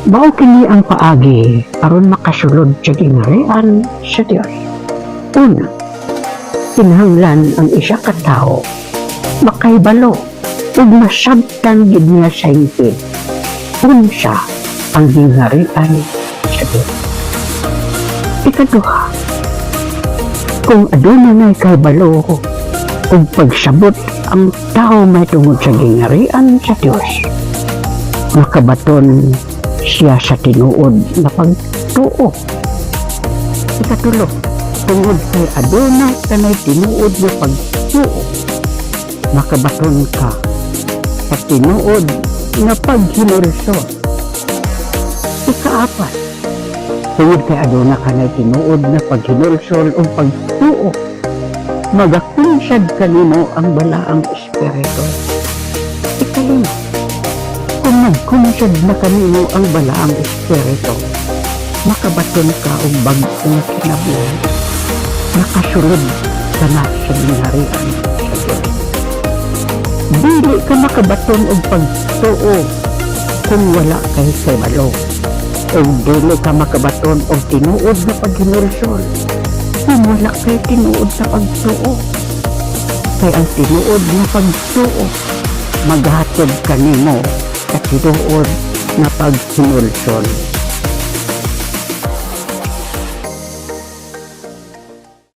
Mao kini ang paagi aron makasulod sa gingharian sa Dios. Una, kinahanglan ang isa ka tawo makaibalo ug masabtan gid niya sa hingpit unsa ang gingharian sa Dios. Ikaduha, kung aduna na kahibalo ug pagsabot ang tao may tungod sa gingharian sa Dios, makabaton siya sa tinuod na pagtuo. Ikatulo, tungod kay aduna kanay tinuod na pagtuo, makabaton ka sa tinuod na paghinulsol. Ikaapat, tungod kay aduna kanay tinuod na paghinulsol o pagtuo, magakunsad kanimo ang balaang espiritu. Ikalima, kung nagkunsad na kanimo ang balaang espiritu, makabaton ka og bag-ong kinabuhi, nakasulod ka na sa gingharian sa Dios. Dili ka makabaton og pagtuo kung wala kay kahibalo, o dili ka makabaton og tinuod na paghinulsol kung wala kay tinuod na pagtuo. Kay ang tinuod na pagtuo maghatod kanimo sa tinuod na paghinulsol.